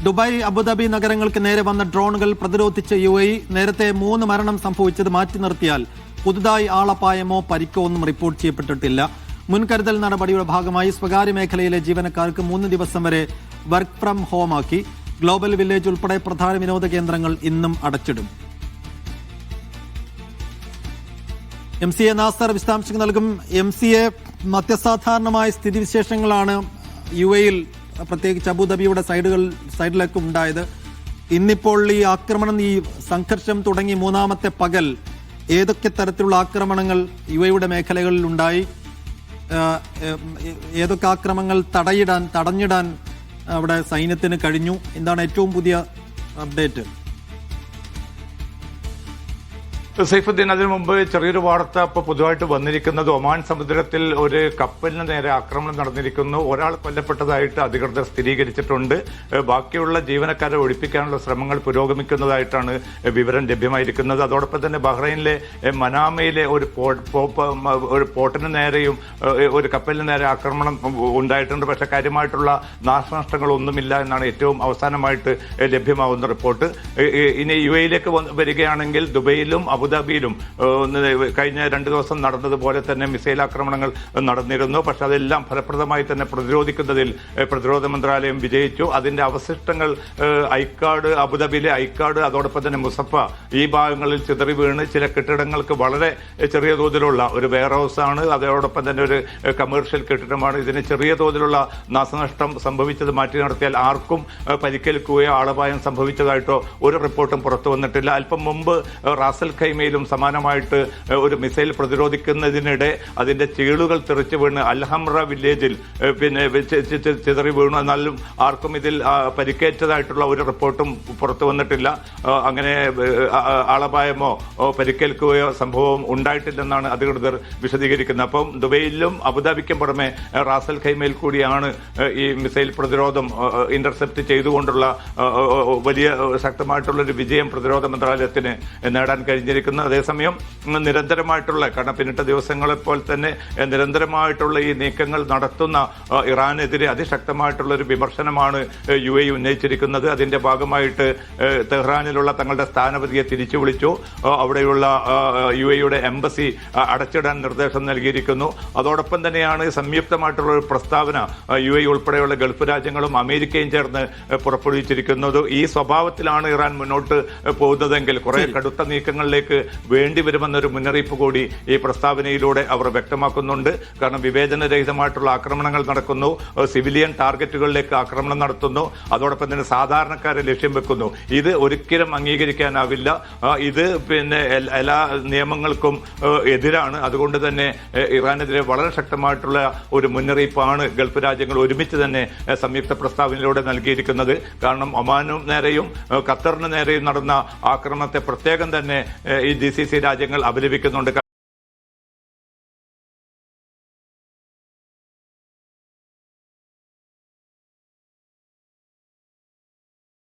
Dubai Abu Dhabi നഗരങ്ങൾക്ക് നേരെ വന്ന ഡ്രോണുകൾ പ്രതിരോധിച്ച UAE നേരത്തെ 3 മരണം സംഭവിച്ചത് മാറ്റി നിർത്തിയാൽ പുതുതായി ആളപായമോ പരിക്കോ ഒന്നും റിപ്പോർട്ട് ചെയ്യപ്പെട്ടിട്ടില്ല. മുൻകരുതൽ നടപടിയുടെ ഭാഗമായി സ്വകാര്യ മേഖലയിലെ ജീവനക്കാർക്ക് 3 ദിവസം വരെ വർക്ക് ഫ്രം ഹോം ആക്കി. ഗ്ലോബൽ വില്ലേജ് ഉൾപ്പെടെ പ്രധാന വിനോദ കേന്ദ്രങ്ങൾ ഇന്നും അടച്ചിടും. MCA നാസർ വിശദാംശങ്ങൾ നൽകും. MCA, അത്യസാധാരണമായ സ്ഥിതിവിശേഷങ്ങളാണ് UAE-യിൽ പ്രത്യേകിച്ച് അബുദാബിയുടെ സൈഡിലേക്കും ഉണ്ടായത്. ഇന്നിപ്പോൾ ഈ ആക്രമണം, ഈ സംഘർഷം തുടങ്ങി 3ാമത്തെ പകൽ ഏതൊക്കെ തരത്തിലുള്ള ആക്രമണങ്ങൾ UAE-യുടെ മേഖലകളിൽ ഉണ്ടായി? ഏതൊക്കെ ആക്രമണങ്ങൾ തടഞ്ഞിടാൻ അവിടെ സൈന്യത്തിന് കഴിഞ്ഞു? എന്താണ് ഏറ്റവും പുതിയ അപ്ഡേറ്റ്? സൈഫുദ്ദീൻ, അതിനു മുമ്പ് ചെറിയൊരു വാർത്ത ഇപ്പോൾ പൊതുവായിട്ട് വന്നിരിക്കുന്നത് ഒമാൻ സമുദ്രത്തിൽ ഒരു കപ്പലിന് നേരെ ആക്രമണം നടന്നിരിക്കുന്നു. ഒരാൾ കൊല്ലപ്പെട്ടതായിട്ട് അധികൃതർ സ്ഥിരീകരിച്ചിട്ടുണ്ട്. ബാക്കിയുള്ള ജീവനക്കാരെ ഒഴിപ്പിക്കാനുള്ള ശ്രമങ്ങൾ പുരോഗമിക്കുന്നതായിട്ടാണ് വിവരം ലഭ്യമായിരിക്കുന്നത്. അതോടൊപ്പം തന്നെ ബഹ്റൈനിലെ മനാമയിലെ ഒരു പോർട്ടിന് നേരെയും ഒരു കപ്പലിന് നേരെ ആക്രമണം ഉണ്ടായിട്ടുണ്ട്. പക്ഷേ കാര്യമായിട്ടുള്ള നാശനഷ്ടങ്ങളൊന്നുമില്ല എന്നാണ് ഏറ്റവും അവസാനമായിട്ട് ലഭ്യമാവുന്ന റിപ്പോർട്ട്. ഇനി UAE-യിലേക്ക് വരികയാണെങ്കിൽ ദുബൈയിലും അബുദാബിയിലും കഴിഞ്ഞ 2 ദിവസം നടന്നതുപോലെ തന്നെ മിസൈൽ ആക്രമണങ്ങൾ നടന്നിരുന്നു. പക്ഷെ അതെല്ലാം ഫലപ്രദമായി തന്നെ പ്രതിരോധിക്കുന്നതിൽ പ്രതിരോധ മന്ത്രാലയം വിജയിച്ചു. അതിന്റെ അവശിഷ്ടങ്ങൾ ഐക്കാട്, അബുദാബിയിലെ ഐക്കാട്, അതോടൊപ്പം തന്നെ മുസഫ, ഈ ഭാഗങ്ങളിൽ ചിതറി വീണ് ചില കെട്ടിടങ്ങൾക്ക് വളരെ ചെറിയ തോതിലുള്ള ഒരു വെയർ ഹൗസ് ആണ്, അതോടൊപ്പം തന്നെ ഒരു കമേഴ്ഷ്യൽ കെട്ടിടമാണ്. ഇതിന് ചെറിയ തോതിലുള്ള നാശനഷ്ടം സംഭവിച്ചത് മാറ്റി നടത്തിയാൽ ആർക്കും പരിക്കേൽക്കുകയോ ആളപായം സംഭവിച്ചതായിട്ടോ ഒരു റിപ്പോർട്ടും പുറത്തു വന്നിട്ടില്ല. അല്പം മുമ്പ് റാസൽ ഖൈമയിലും സമാനമായിട്ട് ഒരു മിസൈൽ പ്രതിരോധിക്കുന്നതിനിടെ അതിന്റെ ചീളുകൾ തെറിച്ചു വീണ് അൽഹംറ വില്ലേജിൽ ചിതറി വീണു. എന്നാലും ആർക്കും ഇതിൽ പരിക്കേറ്റതായിട്ടുള്ള ഒരു റിപ്പോർട്ടും പുറത്തു വന്നിട്ടില്ല. അങ്ങനെ ആളപായമോ പരിക്കേൽക്കുകയോ സംഭവം ഉണ്ടായിട്ടില്ലെന്നാണ് അധികൃതർ വിശദീകരിക്കുന്നത്. അപ്പം ദുബൈയിലും അബുദാബിക്കും പുറമെ റാസൽ ഖൈമയിൽ കൂടിയാണ് ഈ മിസൈൽ പ്രതിരോധം ഇന്റർസെപ്റ്റ് ചെയ്തുകൊണ്ടുള്ള വലിയ ശക്തമായിട്ടുള്ളൊരു വിജയം പ്രതിരോധ മന്ത്രാലയത്തിന് നേടാൻ കഴിഞ്ഞിരിക്കുന്നത്. അതേസമയം നിരന്തരമായിട്ടുള്ള, കാരണം പിന്നിട്ട ദിവസങ്ങളെപ്പോലെ തന്നെ നിരന്തരമായിട്ടുള്ള ഈ നീക്കങ്ങൾ നടത്തുന്ന ഇറാനെതിരെ അതിശക്തമായിട്ടുള്ള ഒരു വിമർശനമാണ് UAE ഉന്നയിച്ചിരിക്കുന്നത്. അതിന്റെ ഭാഗമായിട്ട് തെഹ്റാനിലുള്ള തങ്ങളുടെ സ്ഥാനപതിയെ തിരിച്ചു വിളിച്ചു. അവിടെയുള്ള UAE-യുടെ എംബസി അടച്ചിടാൻ നിർദ്ദേശം നൽകിയിരിക്കുന്നു. അതോടൊപ്പം തന്നെയാണ് സംയുക്തമായിട്ടുള്ള ഒരു പ്രസ്താവന UAE ഉൾപ്പെടെയുള്ള ഗൾഫ് രാജ്യങ്ങളും അമേരിക്കയും ചേർന്ന് പുറപ്പെടുവിച്ചിരിക്കുന്നത്. ഈ സ്വഭാവത്തിലാണ് ഇറാൻ മുന്നോട്ട് പോകുന്നതെങ്കിൽ കുറെ കടുത്ത നീക്കങ്ങളിലേക്ക് വേണ്ടിവരുമെന്നൊരു മുന്നറിയിപ്പ് കൂടി ഈ പ്രസ്താവനയിലൂടെ അവർ വ്യക്തമാക്കുന്നുണ്ട്. കാരണം വിവേചനരഹിതമായിട്ടുള്ള ആക്രമണങ്ങൾ നടക്കുന്നു, സിവിലിയൻ ടാർഗറ്റുകളിലേക്ക് ആക്രമണം നടത്തുന്നു, അതോടൊപ്പം തന്നെ സാധാരണക്കാരെ ലക്ഷ്യം വെക്കുന്നു. ഇത് ഒരിക്കലും അംഗീകരിക്കാനാവില്ല. ഇത് എല്ലാ നിയമങ്ങൾക്കും എതിരാണ്. അതുകൊണ്ട് തന്നെ ഇറാനെതിരെ വളരെ ശക്തമായിട്ടുള്ള ഒരു മുന്നറിയിപ്പാണ് ഗൾഫ് രാജ്യങ്ങൾ ഒരുമിച്ച് തന്നെ സംയുക്ത പ്രസ്താവനയിലൂടെ നൽകിയിരിക്കുന്നത്. കാരണം ഒമാനും നേരെയും ഖത്തറിന് നേരെയും നടന്ന ആക്രമണത്തെ പ്രത്യേകം തന്നെ ഈ GCC രാജ്യങ്ങൾ അപലപിക്കുന്നുണ്ട്.